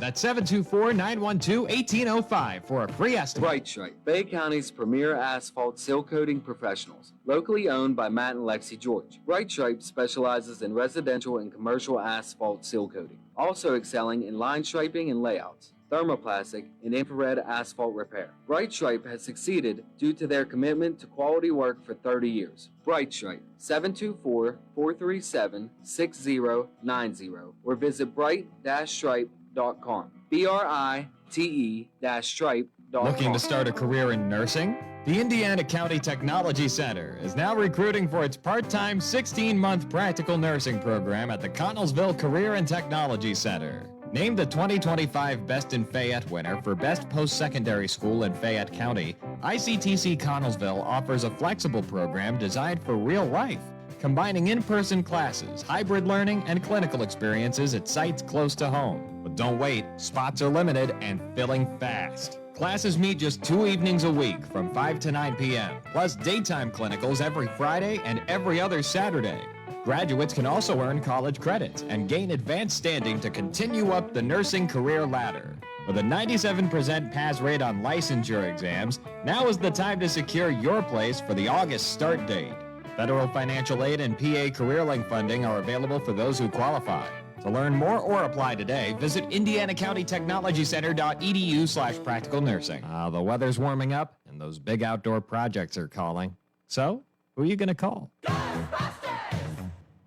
That's 724-912-1805 for a free estimate. Bright Stripe, Bay County's premier asphalt seal coating professionals. Locally owned by Matt and Lexi George. Bright Stripe specializes in residential and commercial asphalt seal coating, also excelling in line striping and layouts, thermoplastic, and infrared asphalt repair. Bright Stripe has succeeded due to their commitment to quality work for 30 years. Bright Stripe, 724-437-6090 or visit bright-stripe.com. BRITE-stripe.com. Looking to start a career in nursing? The Indiana County Technology Center is now recruiting for its part-time 16-month practical nursing program at the Connellsville Career and Technology Center. Named the 2025 Best in Fayette winner for Best Post-Secondary School in Fayette County, ICTC Connellsville offers a flexible program designed for real life, combining in-person classes, hybrid learning, and clinical experiences at sites close to home. But don't wait, spots are limited and filling fast. Classes meet just 2 evenings a week from 5 to 9 p.m., plus daytime clinicals every Friday and every other Saturday. Graduates can also earn college credits and gain advanced standing to continue up the nursing career ladder. With a 97% pass rate on licensure exams, now is the time to secure your place for the August start date. Federal financial aid and PA CareerLink funding are available for those who qualify. To learn more or apply today, visit indianacountytechnologycenter.edu/practical nursing. The weather's warming up and those big outdoor projects are calling. So, who are you going to call?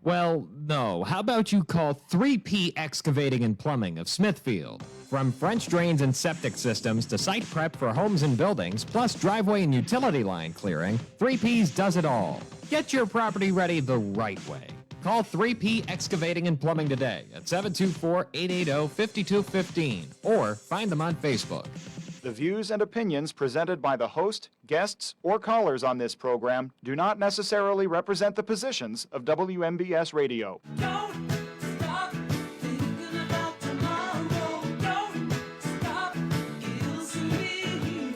Well, no. How about you call 3P Excavating and Plumbing of Smithfield? From French drains and septic systems to site prep for homes and buildings, plus driveway and utility line clearing, 3P's does it all. Get your property ready the right way. Call 3P Excavating and Plumbing today at 724-880-5215 or find them on Facebook. The views and opinions presented by the host, guests, or callers on this program do not necessarily represent the positions of WMBS Radio. Don't stop thinking about tomorrow. Don't stop, it'll soon be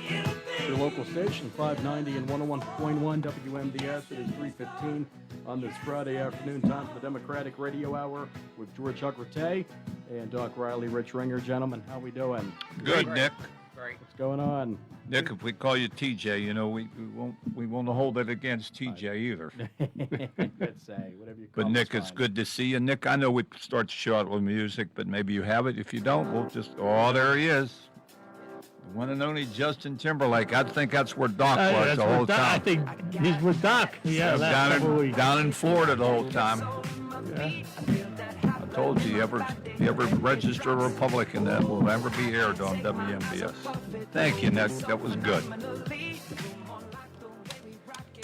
here. Your local station, 590 and 101.1 WMBS. It is 3:15 on this Friday afternoon. Time for the Democratic Radio Hour with George Huckratay and Doc Riley, Rich Ringer. Gentlemen, how we doing? Good, Nick. What's going on? Nick, if we call you TJ, you know we won't hold it against TJ either. Let's say whatever you call But Nick, it's it's fine. good to see you. Nick, I know we start the show out with music, but maybe you have it. If you don't, we'll just. Oh, there he is. The one and only Justin Timberlake. I think that's where Doc was the whole time. I think he's with Doc. Yeah, down in Florida the whole time. Yeah. I told you, you ever register a Republican, that will never be aired on WMBS. Thank you, Nick. That was good.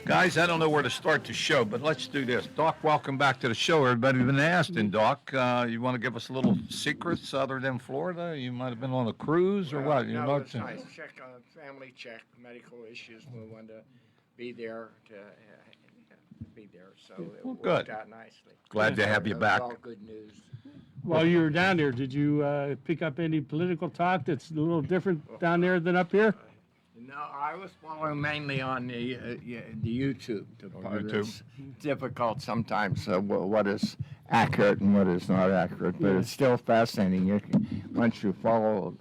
Guys, I don't know where to start the show, but let's do this. Doc, welcome back to the show. Everybody's been asking, Doc. You want to give us a little secrets other than Florida? You might have been on a cruise or what? You know, it's nice. Check on family check, medical issues. We wanted to be there so it worked good. out nicely. Glad to have you It was back. all good news. While you were down there, did you pick up any political talk that's a little different down there than up here? No, I was following mainly on the YouTube. It's difficult sometimes what is accurate and what is not accurate, but it's still fascinating. Once you follow,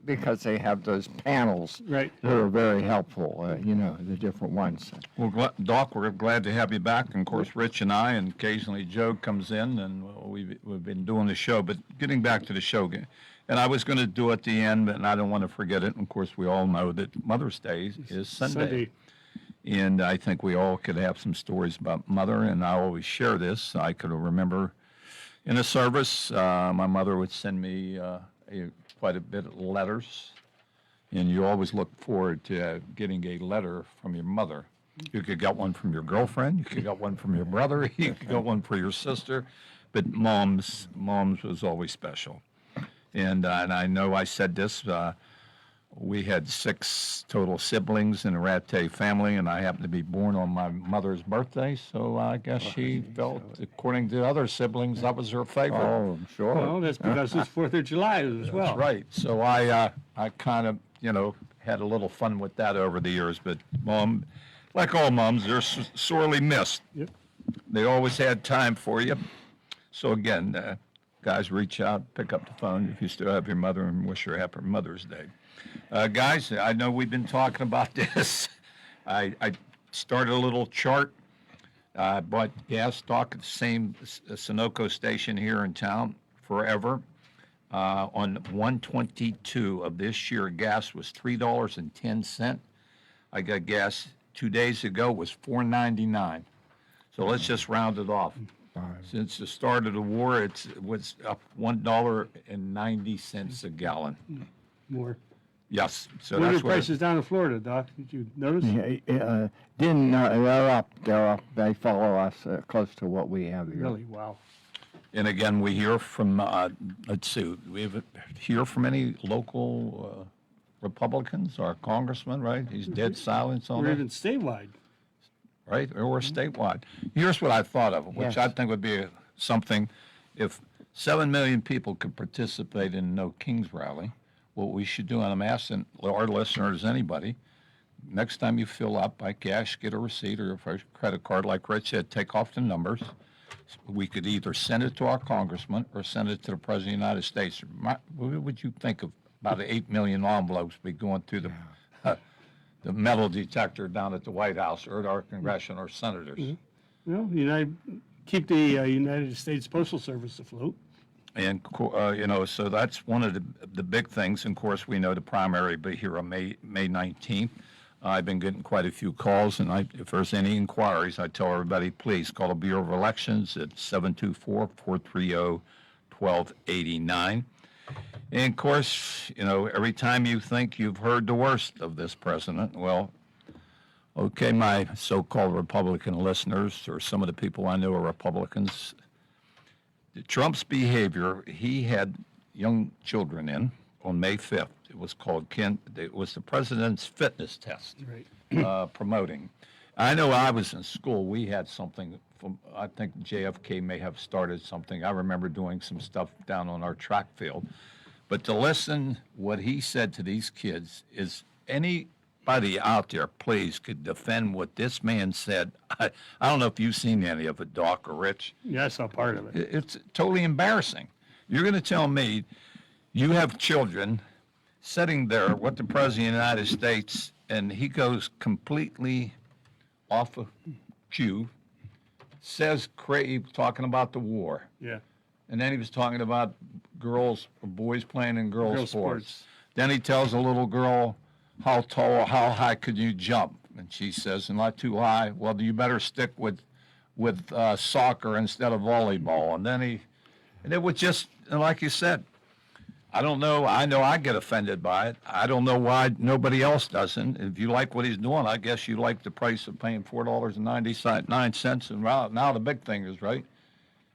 because they have those panels Right. that are very helpful, the different ones. Well, Doc, we're glad to have you back. And of course, Rich and I, and occasionally Joe comes in, and we've been doing the show. But getting back to the show, and I was going to do at the end, and I don't want to forget it. And of course, we all know that Mother's Day is Sunday. And I think we all could have some stories about Mother, and I always share this. I could remember in a service, my mother would send me quite a bit of letters, and you always look forward to getting a letter from your mother. You could get one from your girlfriend, you could get one from your brother, you could get one for your sister, but mom's was always special. And I know I said this, we had 6 total siblings in the Rattay family, and I happened to be born on my mother's birthday, so I guess she felt, according to other siblings, that was her favorite. Oh, I'm sure. Well, that's because it's 4th of July as well. That's right. So I kind of, had a little fun with that over the years, but Mom, like all moms, they're sorely missed. Yep. They always had time for you. So again, guys, reach out, pick up the phone if you still have your mother and wish her happy Mother's Day. Guys, I know we've been talking about this. I started a little chart. I bought gas stock at the same Sunoco station here in town forever. On 1/22 of this year, gas was $3.10. I got gas 2 days ago was $4.99. So let's just round it off. Since the start of the war, it was up $1.90 a gallon. More. Yes, so What are that's the what. prices down in Florida, Doc? Did you notice? Didn't they're up. They're up. They follow us close to what we have here. Really? Wow. And again, we hear from. Let's see, we hear from any local Republicans or congressman, right? He's dead silence on Or that. even statewide. Right, or statewide. Here's what I thought of, which Yes. I think would be something, if 7 million people could participate in No Kings Rally, what we should do, and I'm asking our listeners, anybody, next time you fill up by cash, get a receipt or a credit card, like Rich said, take off the numbers. We could either send it to our congressman or send it to the President of the United States. What would you think of about 8 million envelopes be going through the metal detector down at the White House or at our congressional or senators? Keep the United States Postal Service afloat. And, so that's one of the big things. And of course, we know the primary will be here on May 19th. I've been getting quite a few calls, and if there's any inquiries, I tell everybody, please call the Bureau of Elections at 724-430-1289. And of course, every time you think you've heard the worst of this president, well, okay, my so-called Republican listeners, or some of the people I know are Republicans, Trump's behavior, he had young children in on May 5th. It was called it was the president's fitness test, Right. promoting. I know I was in school, we had something from, I think JFK may have started something. I remember doing some stuff down on our track field. But to listen what he said to these kids, is anybody out there, please, could defend what this man said? I don't know if you've seen any of it, Doc or Rich. Yeah, I saw part of it. It's totally embarrassing. You're going to tell me you have children sitting there with the President of the United States, and he goes completely off of cue, says Crave talking about the war. Yeah. And then he was talking about girls or boys playing in girls' Girls' sports. sports. Then he tells a little girl, how tall, how high could you jump? And she says, not too high. Well, you better stick with soccer instead of volleyball. And it was just, and like you said, I don't know. I know I get offended by it. I don't know why nobody else doesn't. If you like what he's doing, I guess you like the price of paying $4.99. And now the big thing is, right,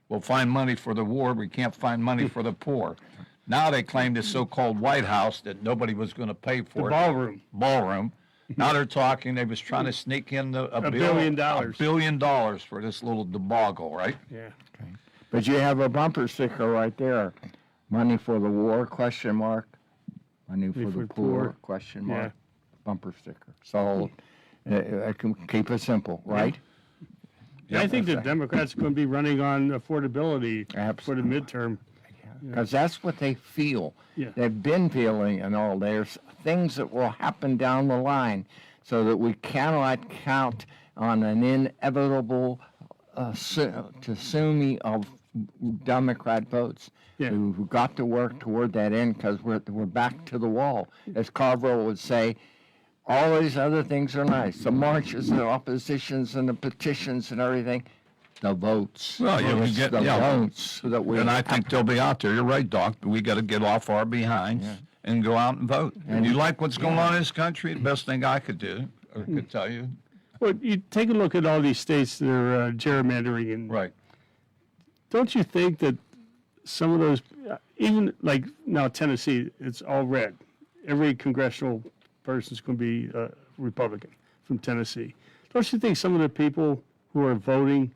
we'll find money for the war. We can't find money for the poor. Now they claim the so-called White House that nobody was going to pay for The it. Ballroom. Now they're talking, they was trying to sneak in a $1 billion. $1 billion for this little debacle, right? Yeah. But you have a bumper sticker right there. Money for the war, question mark. Money for the poor, question mark. Bumper sticker. So I can keep it simple, right? Yeah, I think the Democrats are going to be running on affordability for the Absolutely. midterm. Because that's what they feel. Yeah. They've been feeling and all. There's things that will happen down the line so that we cannot count on an inevitable tsunami of Democrat votes. Yeah. Who got to work toward that end because we're back to the wall. As Carville would say, all these other things are nice. The marches and the oppositions and the petitions and everything. The votes. Well, you can It's get- the yeah. votes that we And I think they'll be out there. You're right, Doc. We got to get off our behinds and go out and vote. And you like what's going on in this country? The best thing I could do or could tell you. Well, you take a look at all these states that are gerrymandering, and Right. don't you think that some of those, even like now Tennessee, it's all red. Every congressional person's going to be Republican from Tennessee. Don't you think some of the people who are voting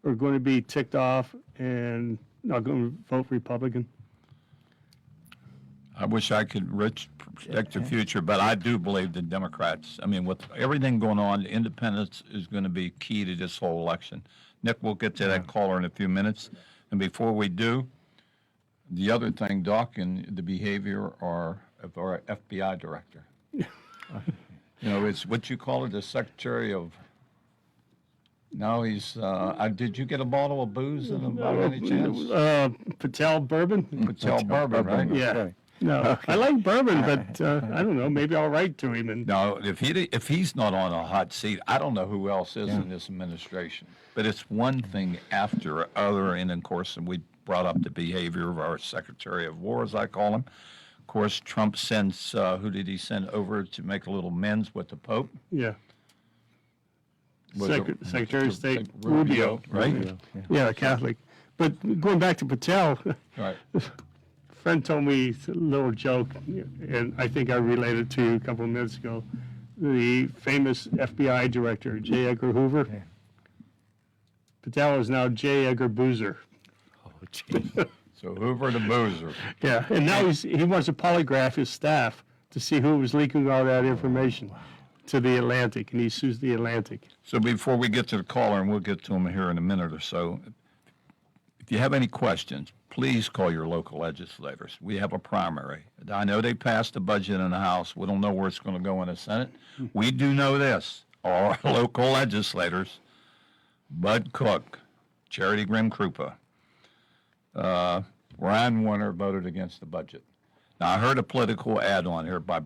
are going to be ticked off and not going to vote Republican? I wish I could, Rich, predict the future, but I do believe the Democrats, I mean, with everything going on, independence is going to be key to this whole election. Nick, we'll get to that caller in a few minutes. And before we do, The other thing, Doc, and the behavior of our FBI director. It's what you call it, the secretary of. No, he's. Did you get a bottle of booze by any chance? Patel Bourbon? Patel Bourbon, right? Yeah. No, I like bourbon, but I don't know. Maybe I'll write to him. And No, if he's not on a hot seat, I don't know who else is in this administration. But it's one thing after other, and of course, we brought up the behavior of our Secretary of War, as I call him. Of course, Trump sends. Who did he send over to make a little amends with the Pope? yeah, Was it- Secretary of State Rubio, right? Yeah, Catholic. But going back to Patel, Right. a friend told me a little joke, and I think I related to you a couple of minutes ago. The famous FBI director, J. Edgar Hoover. Patel is now J. Edgar Boozer. So Hoover the boozer. Yeah, and now he wants to polygraph his staff to see who was leaking all that information to the Atlantic, and he sues the Atlantic. So before we get to the caller, and we'll get to him here in a minute or so, if you have any questions, please call your local legislators. We have a primary. I know they passed the budget in the House. We don't know where it's going to go in the Senate. We do know this. Our local legislators, Bud Cook, Charity Grim-Krupa, Ryan Warner voted against the budget. Now, I heard a political ad on here by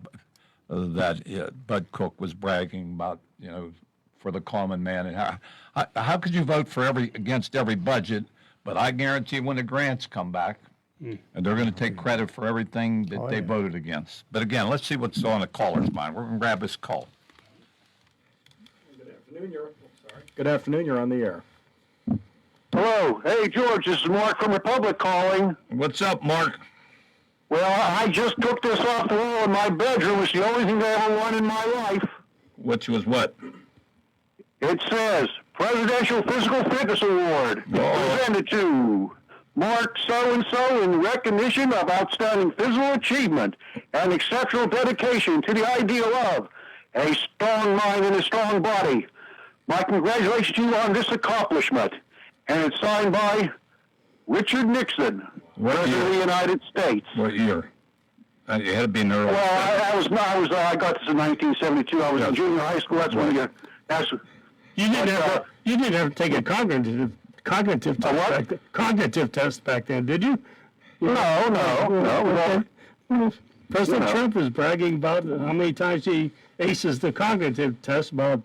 that Bud Cook was bragging about, for the common man. And how could you vote for against every budget? But I guarantee when the grants come back, and they're going to take credit for everything that they voted against. But again, let's see what's on the caller's mind. We're going to grab this call. Good afternoon. You're on the air. Hello. Hey, George, this is Mark from Republic calling. What's up, Mark? Well, I just took this off the wall in my bedroom. It's the only thing I ever won in my life. Which was what? It says, Presidential Physical Fitness Award, presented to Mark so-and-so in recognition of outstanding physical achievement and exceptional dedication to the ideal of a strong mind and a strong body. My congratulations to you on this accomplishment. And it's signed by Richard Nixon, President of the United States. What year? It had to be in early. Well, I got this in 1972. I was in junior high school. That's when You didn't have to take a cognitive test back then, did you? No. President Trump is bragging about how many times he aces the cognitive test about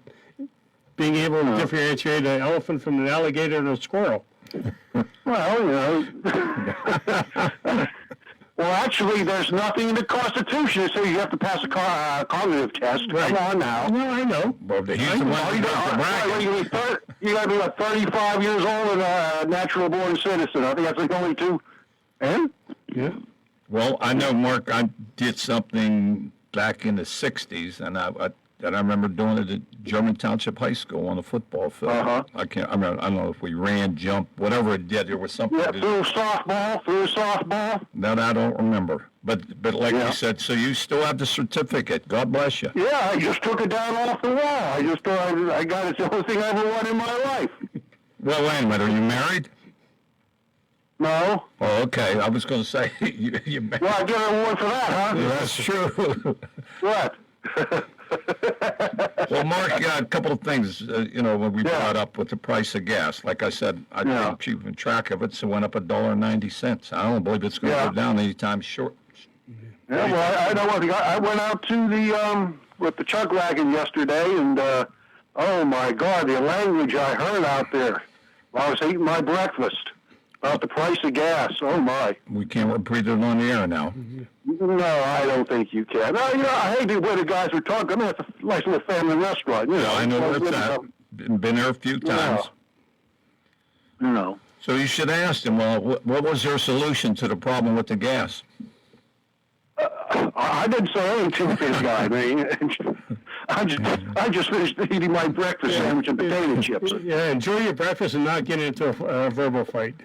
being able to differentiate an elephant from an alligator and a squirrel. Well, well, actually, there's nothing in the Constitution that says you have to pass a cognitive test. Right. Come on now. No, I know. Well, he's the one who does the bragging. You got to be like 35 years old and a natural-born citizen. I think that's the only two. And? Yeah. Well, I know, Mark, I did something back in the 60s, and I remember doing it at German Township High School on the football field. I don't know if we ran, jumped, whatever it did. There was something. Yeah, threw softball. That I don't remember. But like you said, so you still have the certificate. God bless you. Yeah, I just took it down off the wall. I got it. It's the only thing I ever won in my life. Well, wait a minute. Are you married? No. Oh, okay. I was going to say you married. Well, I get an award for that, huh? That's true. What? Well, Mark, a couple of things, when we brought up with the price of gas. Like I said, I've been keeping track of it, so it went up $1.90. I don't believe it's going to go down anytime short. Yeah, well, I know what I went out to the with the chuck wagon yesterday, and oh my God, the language I heard out there while I was eating my breakfast about the price of gas. Oh my! We can't repeat it on the air now. No, I don't think you can. No, I hate the way the guys were talking. I mean, it's a nice little family restaurant. I know where it's at. Been there a few times. No. So you should ask them, well, what was their solution to the problem with the gas? I didn't say anything to this guy. I mean, I just finished eating my breakfast sandwich and potato chips. Yeah, enjoy your breakfast and not get into a verbal fight.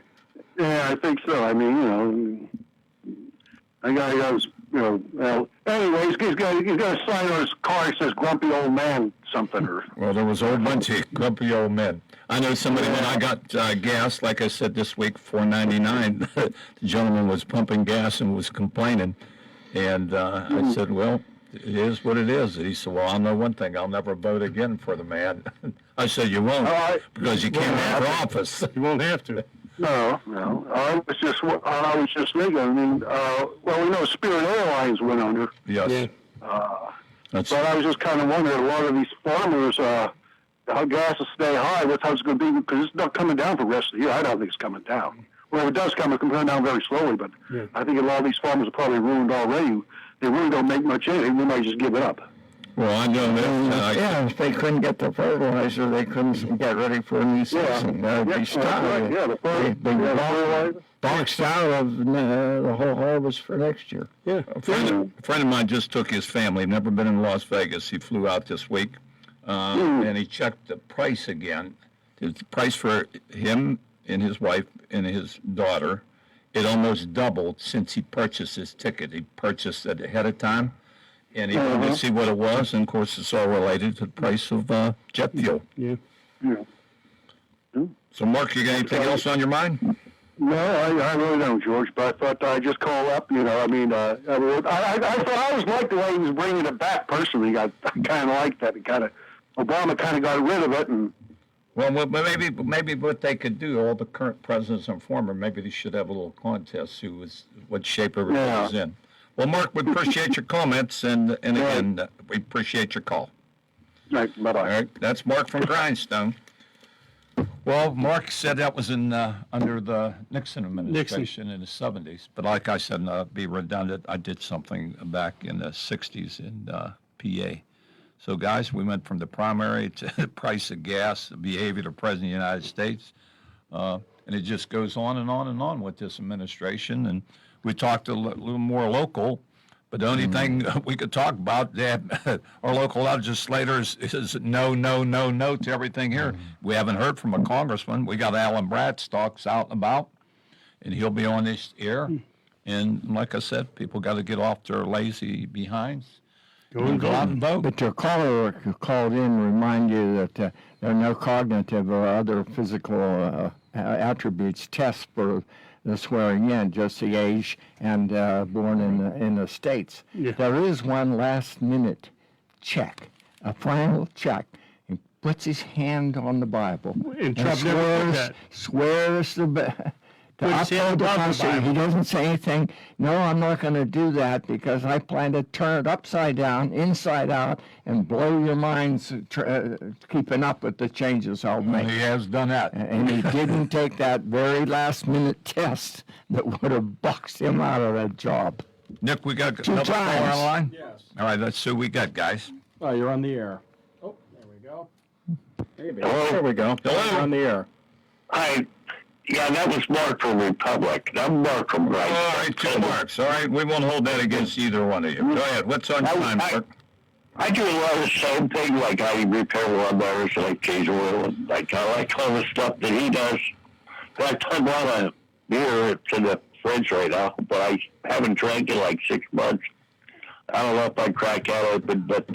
Yeah, I think so. I mean, I was, well, anyways, he's got a sign on his car that says grumpy old man something or. Well, there was a whole bunch of grumpy old men. I know somebody, when I got gas, like I said this week, $4.99, the gentleman was pumping gas and was complaining. And I said, well, it is what it is. And he said, well, I'll know one thing. I'll never vote again for the man. I said, you won't, because you can't run for office. You won't have to. No. I was just thinking. I mean, well, we know Spirit Airlines went under. Yes. But I was just kind of wondering, a lot of these farmers, how gas will stay high, what's how it's going to be, because it's not coming down for the rest of the year. I don't think it's coming down. Well, it does come, it's coming down very slowly, but I think a lot of these farmers are probably ruined already. They really don't make much anything. They might just give it up. Well, I know that. Yeah, if they couldn't get the fertilizer, they couldn't get ready for a new season. They'd be stuck. Yeah, the fertilizer. Boxed out of the whole harvest for next year. Yeah. A friend of mine just took his family, never been in Las Vegas. He flew out this week, and he checked the price again. The price for him and his wife and his daughter, it almost doubled since he purchased his ticket. He purchased it ahead of time, and he wanted to see what it was, and of course it's all related to the price of jet fuel. Yeah. So, Mark, you got anything else on your mind? No, I really don't, George, but I thought I'd just call up, you know, I mean, I thought I always liked the way he was bringing it back personally. I kind of liked that. Obama kind of got rid of it, and well, maybe what they could do, all the current presidents and former, maybe they should have a little contest, see what shape everybody's in. Well, Mark, we appreciate your comments, and again, we appreciate your call. Right, bye-bye. All right, that's Mark from Grindstone. Well, Mark said that was in under the Nixon administration in the 70s, but like I said, be redundant, I did something back in the 60s in PA. So, guys, we went from the primary to the price of gas, the behavior of the President of the United States, and it just goes on and on and on with this administration. And we talked a little more local, but the only thing we could talk about, our local legislators is no to everything here. We haven't heard from a congressman. We got Alan Bradstocks out and about, and he'll be on this air. And like I said, people got to get off their lazy behinds. Go out and vote. But your caller called in remind you that there are no cognitive or other physical attributes tests for the swearing in, just the age and born in the States. Yeah. There is one last-minute check, a final check. He puts his hand on the Bible And Trump never did that. swears to Put his hand uphold the above the Constitution. He Bible. doesn't say anything. No, I'm not going to do that because I plan to turn it upside down, inside out, and blow your minds keeping up with the changes I'll make. He has done that. And he didn't take that very last-minute test that would have boxed him out of that job. Nick, we got Two another caller times. on line? Yes. All right, let's see what we got, guys. Oh, you're on the air. Oh, there we go. Maybe. There we go. You're Hello. on the air. Hi. Yeah, that was Mark from Republic. I'm Mark from All right, two marks. All right, we won't hold that against either one of you. Go ahead. What's on your mind, Mark? I do a lot of the same thing, like how you repair lawnmowers, like change oil, and like I like all the stuff that he does. But I bought a beer. It's in the fridge right now, but I haven't drank in like 6 months. I don't know if I'd crack that open, but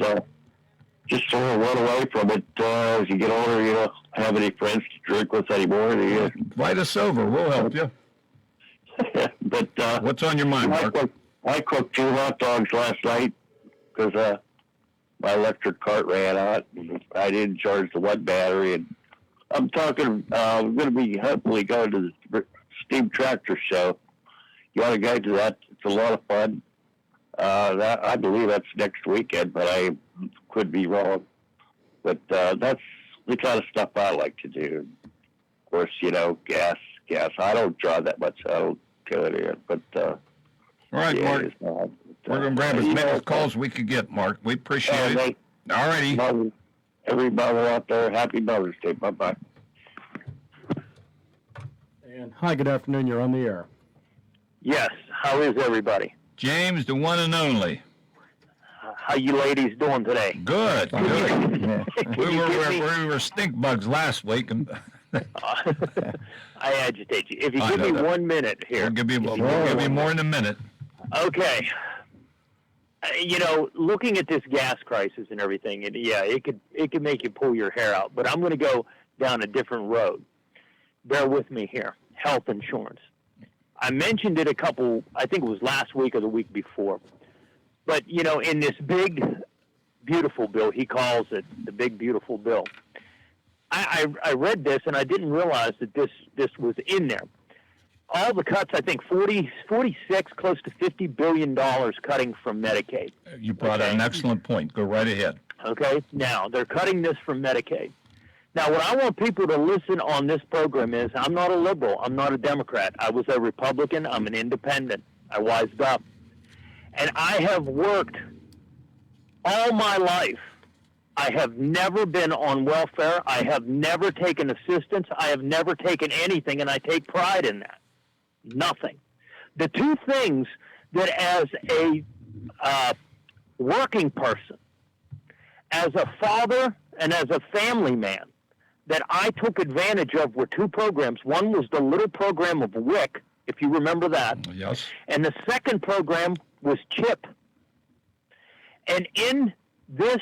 just sort of run away from it. As you get older, you don't have any friends to drink with anymore. Invite us over. We'll help you. But What's on your mind, Mark? I cooked 2 hot dogs last night because my electric cart ran out. And I didn't charge the one battery, and I'm talking. We're going to be hopefully going to the Steam Tractor Show. You want to go to that? It's a lot of fun. I believe that's next weekend, but I could be wrong. But that's the kind of stuff I like to do. Of course, you know, gas. I don't draw that much. I don't go there. But All right, yeah, Mark. it's not. We're going to grab as many calls as we could get, Mark. We appreciate it. All righty. Every mother out there, happy Mother's Day. Bye-bye. And hi, good afternoon. You're on the air. Yes. How is everybody? James, the one and only. How you ladies doing today? Good. Good. Can We you give me- were stink bugs last week, and I agitate you. If you I give know me that. 1 minute here. we'll give you more in a minute. Okay. You know, looking at this gas crisis and everything, and yeah, it could make you pull your hair out. But I'm going to go down a different road. Bear with me here. Health insurance. I mentioned it I think it was last week or the week before. But, you know, in this big, beautiful bill, he calls it the big, beautiful bill. I read this and I didn't realize that this was in there. All the cuts, I think 46, close to $50 billion cutting from Medicaid. You brought up an excellent point. Go right ahead. Okay, now they're cutting this from Medicaid. Now, what I want people to listen on this program is I'm not a liberal. I'm not a Democrat. I was a Republican. I'm an independent. I wised up. And I have worked all my life. I have never been on welfare. I have never taken assistance. I have never taken anything, and I take pride in that. Nothing. The two things that as a working person, as a father, and as a family man, that I took advantage of were two programs. One was the little program of WIC, if you remember that. Yes. And the second program was CHIP. And in this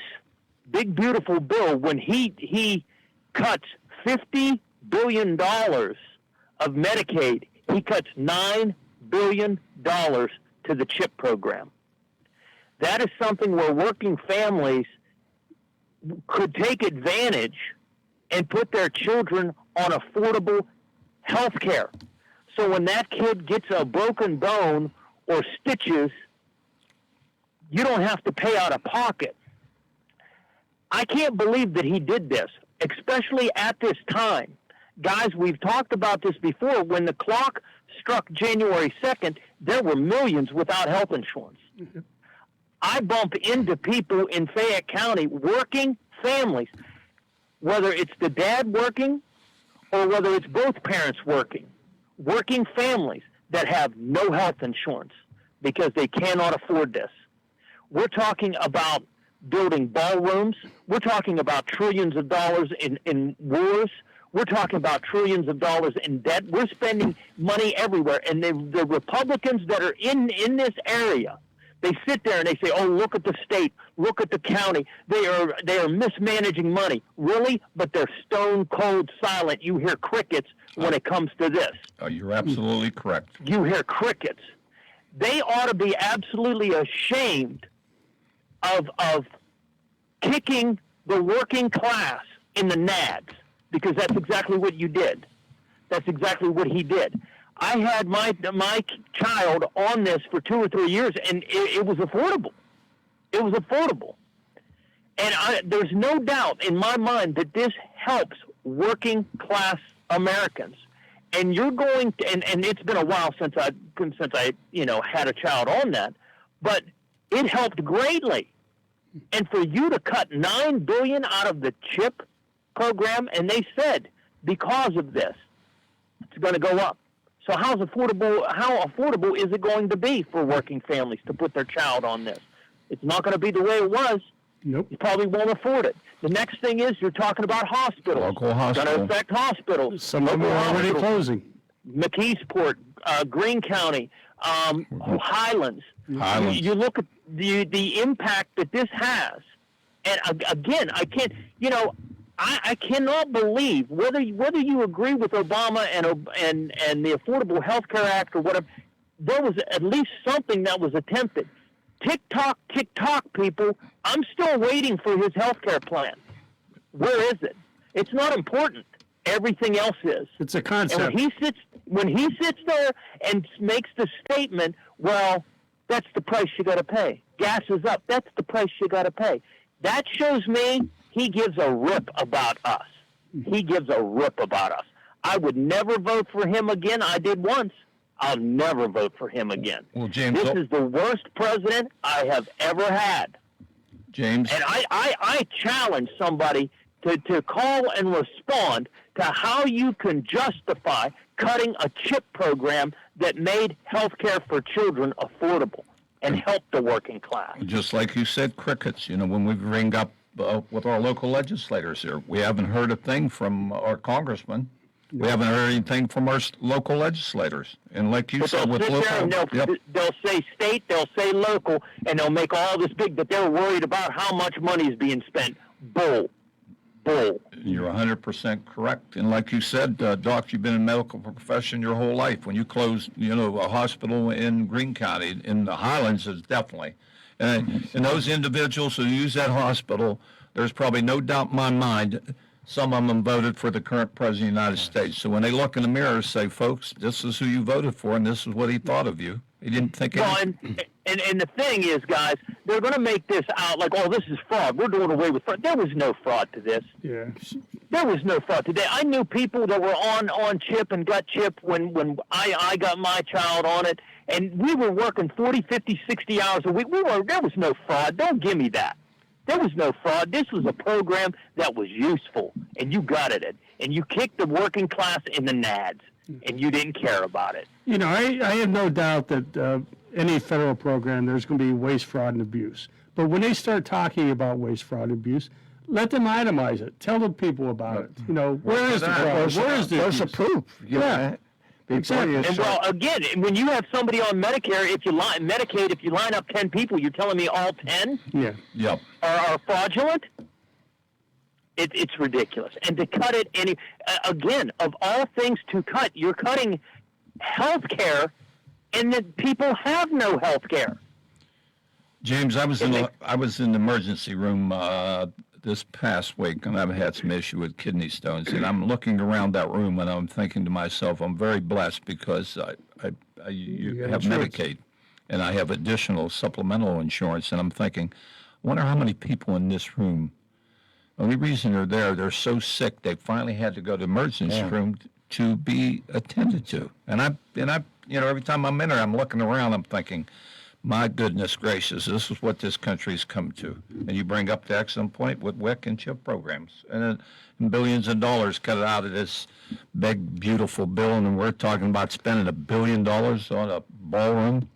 big, beautiful bill, when he cuts $50 billion of Medicaid, he cuts $9 billion to the CHIP program. That is something where working families could take advantage and put their children on affordable health care. So when that kid gets a broken bone or stitches, you don't have to pay out of pocket. I can't believe that he did this, especially at this time. Guys, we've talked about this before. When the clock struck January 2nd, there were millions without health insurance. I bump into people in Fayette County, working families, whether it's the dad working or whether it's both parents working families that have no health insurance because they cannot afford this. We're talking about building ballrooms. We're talking about trillions of dollars in wars. We're talking about trillions of dollars in debt. We're spending money everywhere. And the Republicans that are in this area, they sit there and they say, oh, look at the state, look at the county. They are mismanaging money. Really? But they're stone cold silent. You hear crickets when it comes to this. Oh, you're absolutely correct. You hear crickets. They ought to be absolutely ashamed of kicking the working class in the nads, because that's exactly what you did. That's exactly what he did. I had my child on this for 2 or 3 years, and it was affordable. It was affordable. And there's no doubt in my mind that this helps working class Americans. And you're going to, and it's been a while since I had a child on that, but it helped greatly. And for you to cut $9 billion out of the CHIP program, and they said because of this, it's going to go up. So how affordable is it going to be for working families to put their child on this? It's not going to be the way it was. Nope. You probably won't afford it. The next thing is you're talking about hospitals. Local It's hospital. going to affect hospitals. Some of them Local are already hospitals. closing. McKeesport, Greene County, Highlands. Highlands. You look at the impact that this has, and again, I can't. I cannot believe whether you agree with Obama and the Affordable Health Care Act or whatever. There was at least something that was attempted. TikTok, people. I'm still waiting for his health care plan. Where is it? It's not important. Everything else is. It's a And concept. when he sits there and makes the statement, well, that's the price you got to pay. Gas is up. That's the price you got to pay. That shows me he gives a rip about us. He gives a rip about us. I would never vote for him again. I did once. I'll never vote for him again. Well, James, This is the worst president I have ever had. James, And I challenge somebody to call and respond to how you can justify cutting a CHIP program that made health care for children affordable and helped the working class. just like you said, crickets. When we ring up with our local legislators here, we haven't heard a thing from our congressman. We haven't heard anything from our local legislators. And like you But said, they'll with sit there local, and they'll say state, they'll say local, and they'll make all this big that they're worried about how much money is being spent. Bull. bull. You're 100% correct. And like you said, Doc, you've been in the medical profession your whole life. When you close, a hospital in Greene County, in the Highlands, is definitely. And those individuals who use that hospital, there's probably no doubt in my mind, some of them voted for the current president of the United States. So when they look in the mirror and say, folks, this is who you voted for, and this is what he thought of you. He didn't think Well, anything. and the thing is, guys, they're going to make this out like, oh, this is fraud. We're doing away with fraud. There was no fraud to this. Yeah. There was no fraud today. I knew people that were on chip and got chip when I got my child on it, and we were working 40, 50, 60 hours a week. There was no fraud. Don't give me that. There was no fraud. This was a program that was useful, and you gutted it, and you kicked the working class in the nads, and you didn't care about it. I have no doubt that any federal program, there's going to be waste, fraud, and abuse. But when they start talking about waste, fraud, and abuse, let them itemize it. Tell the people about it. Where is the fraud? Where is the There's a abuse? proof. Yeah. Before you And start- well, again, when you have somebody on Medicare, Medicaid, if you line up 10 people, you're telling me all 10 Yeah. Yep. are fraudulent? It's ridiculous. And to cut it again, of all things to cut, you're cutting health care, and that people have no health care. James, I was in the emergency room this past week, and I've had some issue with kidney stones. And I'm looking around that room, and I'm thinking to myself, I'm very blessed because you got have insurance. Medicaid, and I have additional supplemental insurance. And I'm thinking, I wonder how many people in this room. The only reason they're so sick, they finally had to go to the emergency room to be attended to. And I, every time I'm in there, I'm looking around, I'm thinking, my goodness gracious, this is what this country's come to. And you bring up the excellent point with WIC and CHIP programs. And billions of dollars cut out of this big, beautiful bill, and we're talking about spending $1 billion on a ballroom.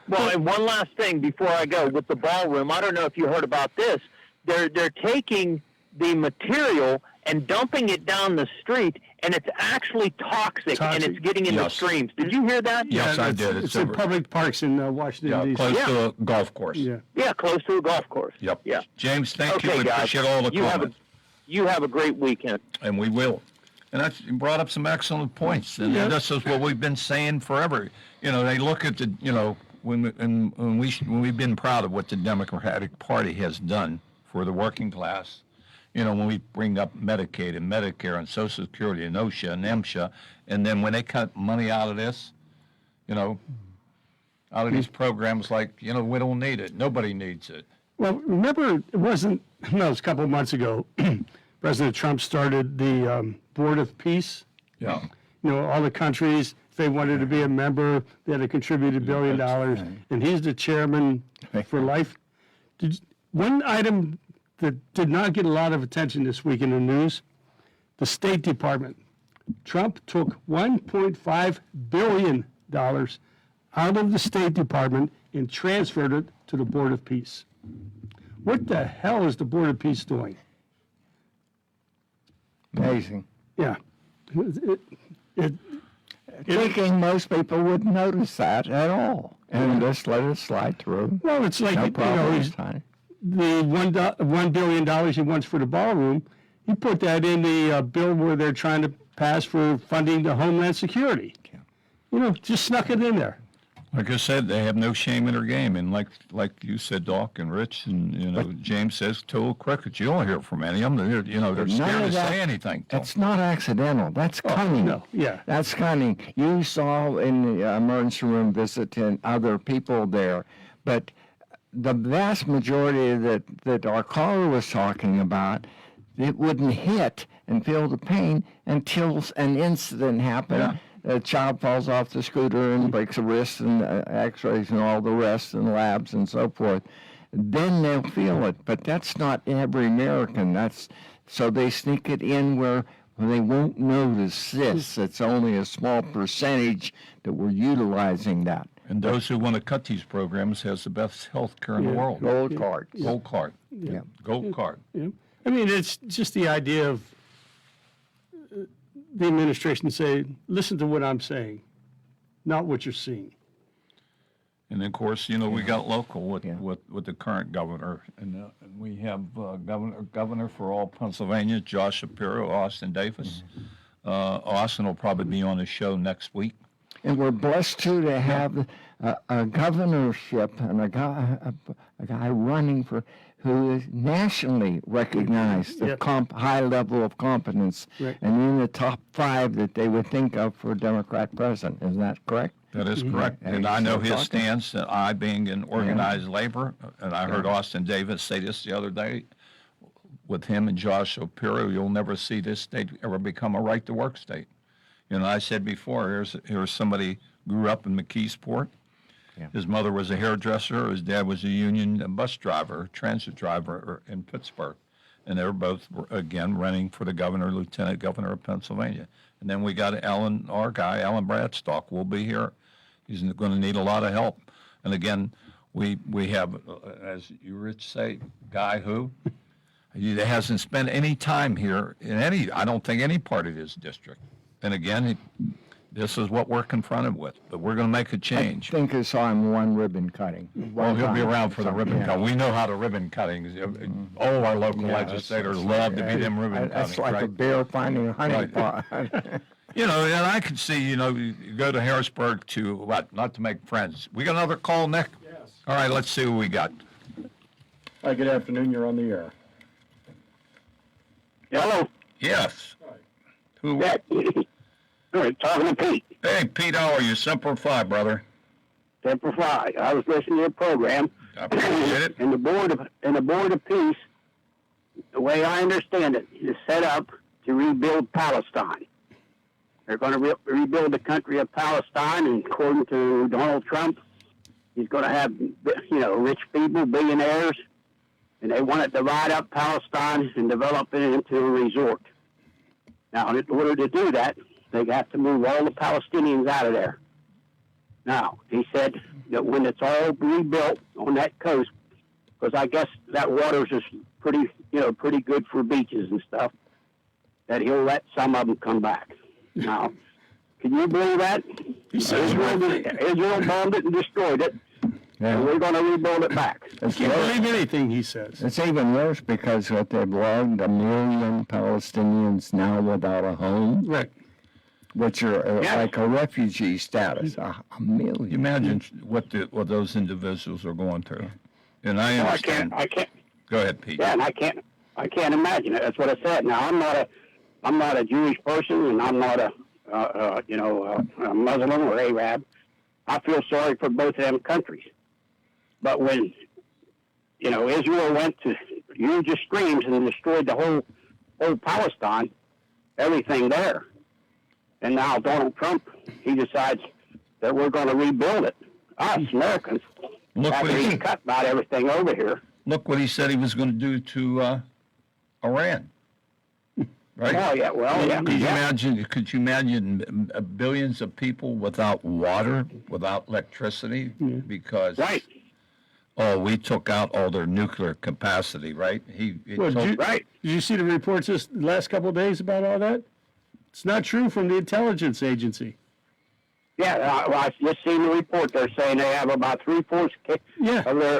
Well, and one last thing before I go with the ballroom. I don't know if you heard about this. They're taking the material and dumping it down the street, and it's actually toxic. And it's getting into Yes. streams. Did you hear that? Yes, I did. It's in public parks in Washington, D.C. Close to a golf course. Yeah. Yeah, close to a golf course. Yep. Yeah. James, thank you. Okay, We guys. appreciate all the comments. You have a great weekend. And we will. And that's, you brought up some excellent points. And this is what we've been saying forever. They look at the, when we've been proud of what the Democratic Party has done for the working class. When we bring up Medicaid and Medicare and Social Security and OSHA and MSHA, and then when they cut money out of this, out of these programs, like, we don't need it. Nobody needs it. Well, remember, it was a couple of months ago, President Trump started the Board of Peace. Yeah. All the countries, if they wanted to be a member, they had to contribute $1 billion, and he's the chairman for life. One item that did not get a lot of attention this week in the news, the State Department. Trump took $1.5 billion out of the State Department and transferred it to the Board of Peace. What the hell is the Board of Peace doing? Amazing. Yeah. Thinking most people wouldn't notice that at all, and just let it slide through. Well, it's like, No problem. he's, It's fine. the $1 billion he wants for the ballroom, he put that in the bill where they're trying to pass for funding the Homeland Security. Just snuck it in there. Like I said, they have no shame in their game, and like you said, Doc and Rich, and James says, total crickets. You don't hear from any of them. They're None scared to of that- say anything. That's not accidental. That's cunning. No, yeah. That's cunning. You saw in the emergency room visit and other people there, but the vast majority that our caller was talking about, it wouldn't hit and feel the pain until an incident happened. Yeah. A child falls off the scooter and breaks a wrist, and x-rays and all the rest, and labs and so forth. Then they'll feel it. But that's not every American. So they sneak it in where they won't notice this. It's only a small percentage that we're utilizing that. And those who want to cut these programs has the best health care in the world. Gold cards. Gold card. Yeah. Gold card. Yeah. I mean, it's just the idea of the administration say, listen to what I'm saying, not what you're seeing. And of course, we got local with the current governor, and we have governor for all Pennsylvania, Josh Shapiro, Austin Davis. Austin will probably be on the show next week. And we're blessed too to have a governorship and a guy running for who is nationally recognized, high level of competence, Right. and in the top 5 that they would think of for a Democrat president. Isn't that correct? That is correct. And I know his stance, that I being in organized labor, and I heard Austin Davis say this the other day, with him and Josh Shapiro, you'll never see this state ever become a right-to-work state. I said before, here's somebody grew up in McKeesport. His mother was a hairdresser. His dad was a union bus driver, transit driver in Pittsburgh. And they're both, again, running for the governor, lieutenant governor of Pennsylvania. And then we got our guy, Alan Bradstock, will be here. He's going to need a lot of help. And again, we have, as you, Rich, say, guy who he hasn't spent any time here in I don't think any part of his district. And again, this is what we're confronted with, but we're going to make a change. I think I saw him one ribbon cutting. Well, he'll be around for the ribbon cut. We know how to ribbon cutting. All of our local legislators love to be them ribbon cutting. That's like a bear finding a honey pot. And I could see, you go to Harrisburg to what? Not to make friends. We got another call, Nick? Yes. All right, let's see what we got. Hi, good afternoon. You're on the air. Hello. Yes. Who? Yeah. All right, talking to Pete. Hey, Pete, how are you? Semper Fi, brother. Semper Fi. I was listening to your program. I appreciate it. And the Board of Peace, the way I understand it, is set up to rebuild Palestine. They're going to rebuild the country of Palestine, and according to Donald Trump, he's going to have, rich people, billionaires, and they want to divide up Palestine and develop it into a resort. Now, in order to do that, they have to move all the Palestinians out of there. Now, he said that when it's all rebuilt on that coast, because I guess that water's just pretty good for beaches and stuff, that he'll let some of them come back. Now, can you believe that? Israel bombed it and destroyed it, and we're going to rebuild it back. I can't believe anything he says. It's even worse because what they've logged, 1 million Palestinians now without a home. Right. Which are like a refugee status. A million. Imagine what those individuals are going through. And I understand. I can't. Go ahead, Pete. Yeah, and I can't imagine it. That's what I said. Now, I'm not a Jewish person, and I'm not a Muslim or Arab. I feel sorry for both of them countries. But when, Israel went to huge extremes and destroyed the whole Palestine, everything there, and now Donald Trump, he decides that we're going to rebuild it. Us, Americans, after he cut about everything over here. Look what he said he was going to do to Iran. Right? Oh, yeah, well, yeah. Could you imagine billions of people without water, without electricity? Because, we took out all their nuclear capacity, right? Did you see the reports this last couple of days about all that? It's not true from the intelligence agency. Yeah, I just seen the report. They're saying they have about 3/4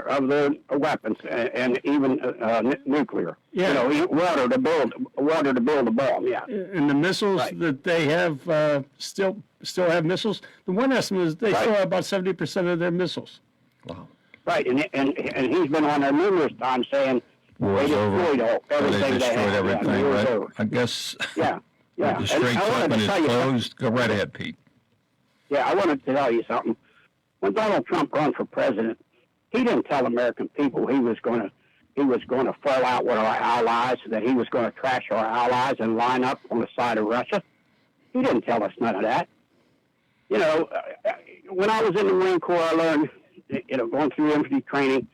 of their weapons, and even nuclear. Yeah. Water to build a bomb. Yeah. And the missiles that they have still have missiles. The one estimate is they still have about 70% of their missiles. Wow. Right, and he's been on there numerous times saying they destroyed everything they had. Everything, right? I guess. Yeah. Yeah. The Strait Department is closed. Go right ahead, Pete. Yeah, I wanted to tell you something. When Donald Trump ran for president, he didn't tell American people he was going to fall out with our allies, that he was going to trash our allies and line up on the side of Russia. He didn't tell us none of that. When I was in the Marine Corps, I learned, going through infantry training,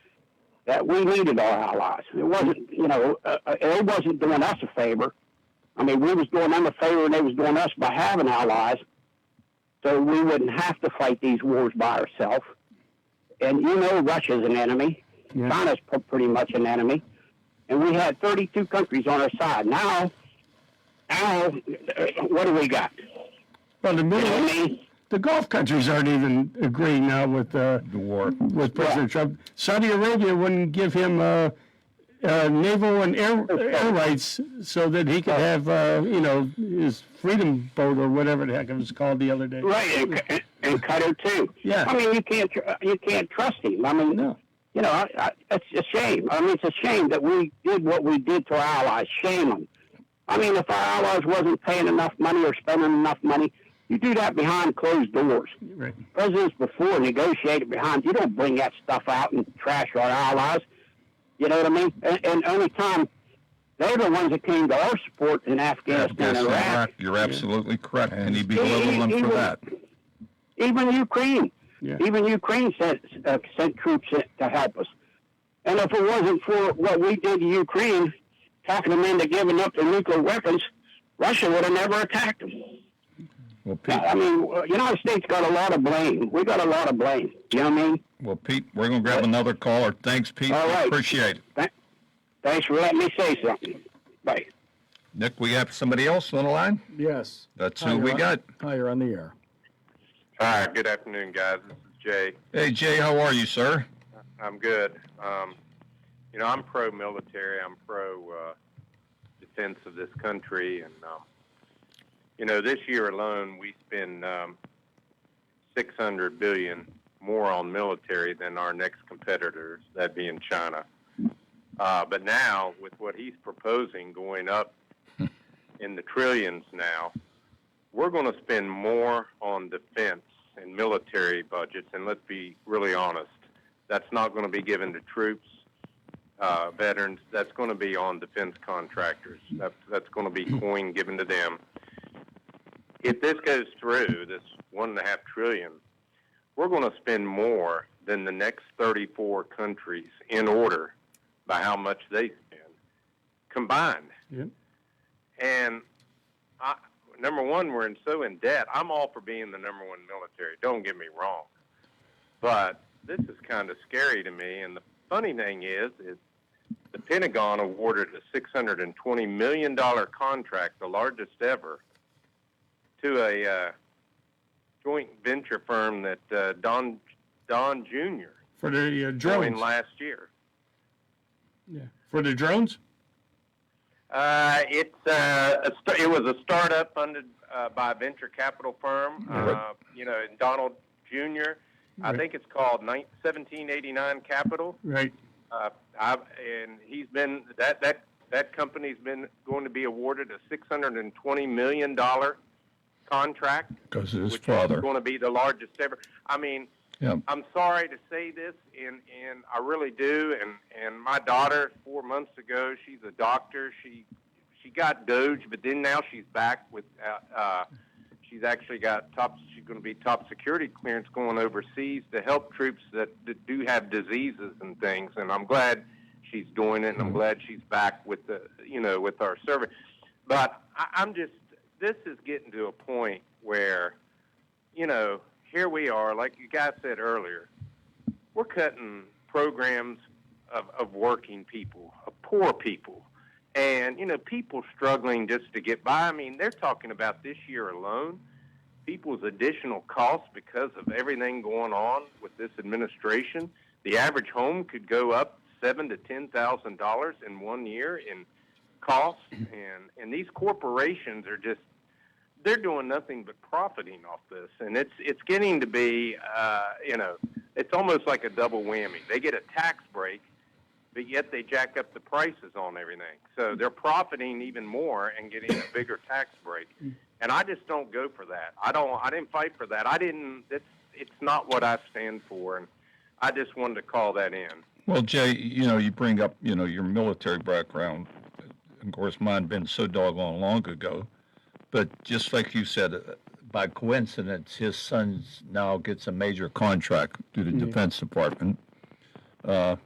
that we needed our allies. It wasn't, it wasn't doing us a favor. I mean, we was doing them a favor, and they was doing us by having allies. So we wouldn't have to fight these wars by ourselves. And Russia's an enemy. Yeah. China's pretty much an enemy. And we had 32 countries on our side. Now, what do we got? Well, the the Gulf countries aren't even agreeing now with The war. with President Trump. Saudi Arabia wouldn't give him naval and air rights so that he could have, his freedom boat or whatever the heck it was called the other day. Right, and Qatar too. Yeah. I mean, you can't trust him. I mean, No. It's a shame. I mean, it's a shame that we did what we did to our allies. Shame them. I mean, if our allies wasn't paying enough money or spending enough money, you do that behind closed doors. Right. Presidents before negotiated behind. You don't bring that stuff out and trash our allies. You know what I mean? And only time they're the ones that came to our support in Afghanistan and Iraq. You're absolutely correct, and he belittled them for that. Even Ukraine. Yeah. Even Ukraine sent troops in to help us. And if it wasn't for what we did to Ukraine, talking them into giving up their nuclear weapons, Russia would have never attacked them. Well, Pete, I mean, United States got a lot of blame. We got a lot of blame. You know what I mean? well, Pete, we're going to grab another caller. Thanks, Pete. All right. Appreciate it. Thanks for letting me say something. Bye. Nick, we have somebody else on the line? Yes. That's Hi, who we you're got. on- Hi, you're on the air. Hi, good afternoon, guys. This is Jay. Hey, Jay, how are you, sir? I'm good. I'm pro-military. I'm pro-defense of this country. And, this year alone, we spend $600 billion more on military than our next competitors, that being China. But now, with what he's proposing going up in the trillions now, we're going to spend more on defense and military budgets, and let's be really honest, that's not going to be given to troops, veterans. That's going to be on defense contractors. That's going to be coin given to them. If this goes through, this $1.5 trillion, we're going to spend more than the next 34 countries in order by how much they spend combined. Yep. And number one, we're so in debt. I'm all for being the number one military. Don't get me wrong. But this is kind of scary to me. And the funny thing is the Pentagon awarded a $620 million contract, the largest ever, to a joint venture firm that Don Jr. For the joined drones. last year. Yeah. For the drones? It was a startup funded by a venture capital firm. And Donald Jr. I Right. think it's called 1789 Capital. Right. And he's been that company's been going to be awarded a $620 million contract Because of his which father. is going to be the largest ever. I mean, Yeah. I'm sorry to say this, and I really do. And my daughter, 4 months ago, she's a doctor. She got Doge, but then now she's back with. She's actually got She's going to be top security clearance going overseas to help troops that do have diseases and things. And I'm glad she's doing it, and I'm glad she's back with with our service. But I'm just. This is getting to a point where, here we are, like you guys said earlier, we're cutting programs of working people, of poor people, and, people struggling just to get by. I mean, they're talking about this year alone, people's additional costs because of everything going on with this administration. The average home could go up $7,000 to $10,000 in 1 year in costs, and these corporations are just, they're doing nothing but profiting off this, and it's getting to be, it's almost like a double whammy. They get a tax break, but yet they jack up the prices on everything. So they're profiting even more and getting a bigger tax break. And I just don't go for that. I didn't fight for that. It's not what I stand for, and I just wanted to call that in. Well, Jay, you bring up, your military background. Of course, mine been so doggone long ago. But just like you said, by coincidence, his son now gets a major contract through the Defense Department. To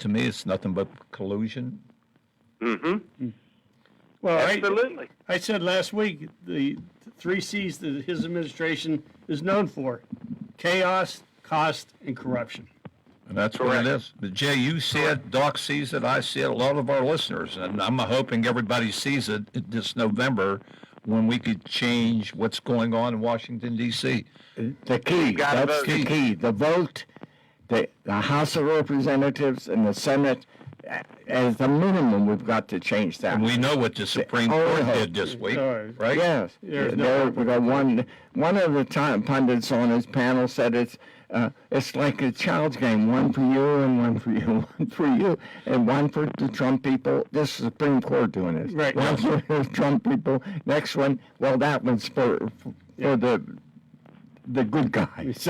me, it's nothing but collusion. Mm-hmm. Well, Absolutely. I said last week the 3 C's that his administration is known for: chaos, cost, and corruption. And that's what it is. But Jay, you see it, Doc sees it, I see it, a lot of our listeners, and I'm hoping everybody sees it this November when we could change what's going on in Washington, D.C.? The key, gotta that's vote. the key. The vote, the House of Representatives and the Senate, as the minimum, we've got to change that. And we know what the Supreme Oh, Court yeah. did this week, Oh, right? Yes. There's We got one of the time pundits on his panel said it's like a child's game, one for you and one for you, one for you, and one for the Trump people. This is the Supreme Court doing this. Right. One for the Trump people. Next one, well, that one's for the good guys.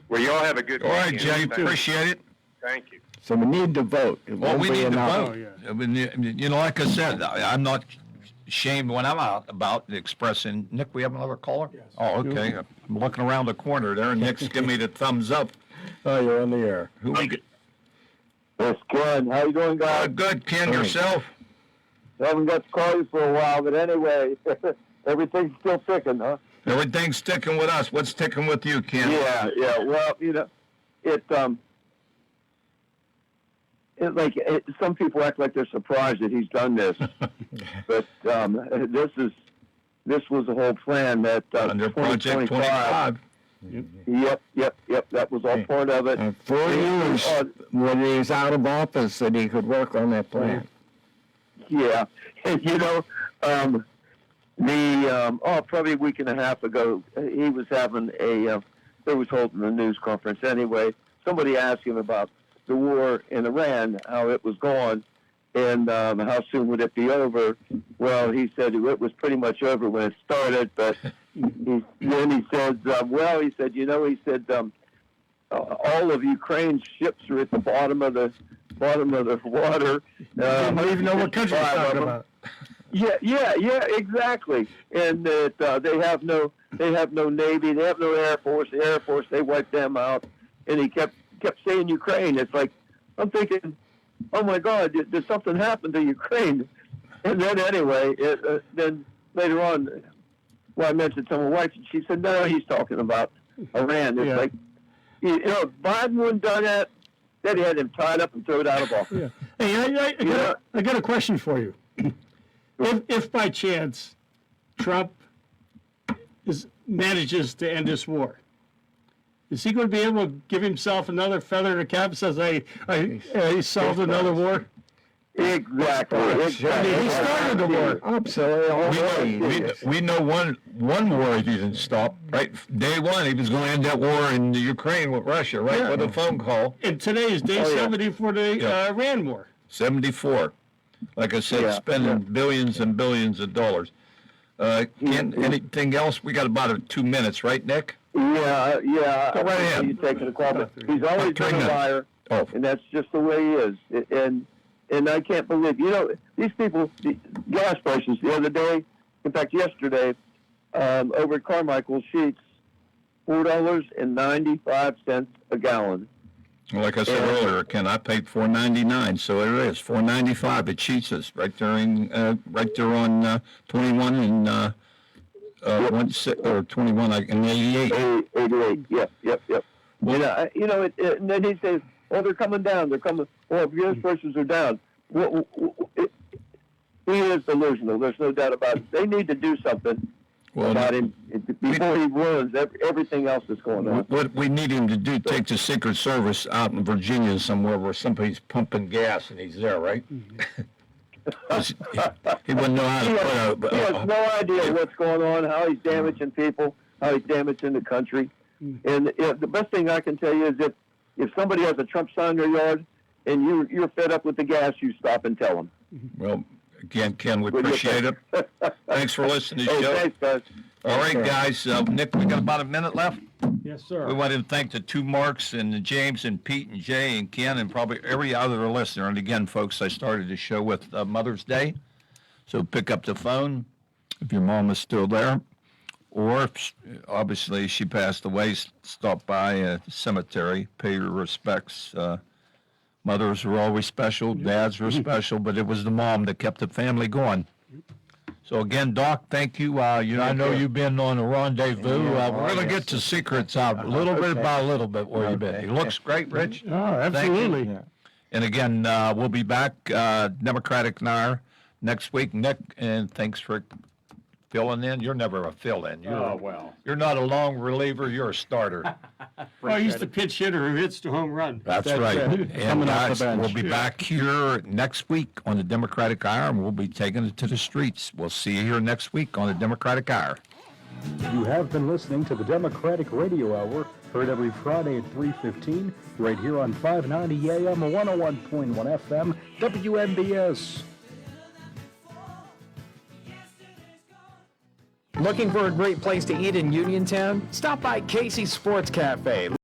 Well, y'all have a good All right, weekend. Jay, appreciate it. Thank you. So we need to vote. It Well, won't we be need to enough. vote. I mean, you know, like I said, I'm not ashamed when I'm out about expressing. Nick, we have another caller? Yes. Oh, okay. I'm looking around the corner there, and Nick's giving me the thumbs up. Oh, you're on the air. Who we get? Yes, Ken. How you doing, guys? Good, Ken, yourself? I haven't got to call you for a while, but anyway, everything's still ticking, huh? Everything's sticking with us. What's sticking with you, Ken? Yeah. Well, you know, some people act like they're surprised that he's done this, but this was the whole plan that Under Project 25. Yep. That was all part of it. 4 years when he was out of office that he could work on that plan. Yeah, and you know, probably a week and a half ago, he was having they was holding a news conference anyway. Somebody asked him about the war in Iran, how it was going, and how soon would it be over. Well, he said it was pretty much over when it started, but then he said, all of Ukraine's ships are at the bottom of the water. I don't even know what country you're talking about. Yeah, exactly. And that they have no Navy, they have no Air Force. The Air Force, they wiped them out. And he kept saying Ukraine. It's like, I'm thinking, oh my God, did something happen to Ukraine? And then anyway, then later on, I mentioned to my wife, and she said, no, he's talking about Iran. It's like, you know, if Biden wouldn't done that, then he had him tied up and thrown out of office. Yeah. Hey, I got a question for you. If by chance Trump manages to end this war, is he going to be able to give himself another feather in the cap and says, he solved another war? Exactly. I mean, he started the war. Absolutely. We know one war he didn't stop, right? Day one, he was going to end that war in Ukraine with Russia, right? Yeah. With a phone call. And today is day 70 for the Iran war. 74. Like I said, spending billions and billions of dollars. Ken, anything else? We got about 2 minutes, right, Nick? Yeah. Go right ahead. He's taking a call, but he's always been a liar, and that's just the way he is. And I can't believe, you know, these people, the gas prices the other day, in fact, yesterday, over at Carmichael Sheets, $4.95 a gallon. Well, like I said earlier, Ken, I paid $4.99, so it is $4.95. It cheats us right there on 21 and 21 and 88. 88. Yep. Well, You know, and then he says, "Oh, they're coming down. They're coming. Well, gas prices are down." He is delusional. There's no doubt about it. They need to do something about him before he ruins everything else that's going on. What we need him to do, take the Secret Service out in Virginia somewhere where somebody's pumping gas and he's there, right? He wouldn't know how to put He has no idea what's going on, how he's damaging people, how he's damaging the country. And the best thing I can tell you is if somebody has a Trump sign in their yard and you're fed up with the gas, you stop and tell them. Well, again, Ken, we appreciate it. Thanks for listening to the show. Thanks, guys. All right, guys. Nick, we got about a minute left. Yes, sir. We wanted to thank the two Marks and James and Pete and Jay and Ken and probably every other listener. And again, folks, I started the show with Mother's Day. So pick up the phone if your mom is still there. Or if, obviously, she passed away, stop by a cemetery, pay your respects. Mothers were always special, dads were special, but it was the mom that kept the family going. So again, Doc, thank you. I know you've been on a rendezvous. We're going to get to secrets out a little bit by a little bit where you've been. It looks great, Rich. Oh, absolutely. Thank you. And again, we'll be back, Democratic Nair, next week. Nick, and thanks for filling in. You're never a fill-in. well. You're not a long reliever. You're a starter. Well, he's the pitch hitter who hits the home run. That's right. And Coming off the guys, bench. we'll be back here next week on the Democratic Hour, and we'll be taking it to the streets. We'll see you here next week on the Democratic Hour. You have been listening to the Democratic Radio Hour, heard every Friday at 3:15, right here on 590 AM, 101.1 FM, WMBS. Looking for a great place to eat in Uniontown? Stop by Casey's Sports Cafe.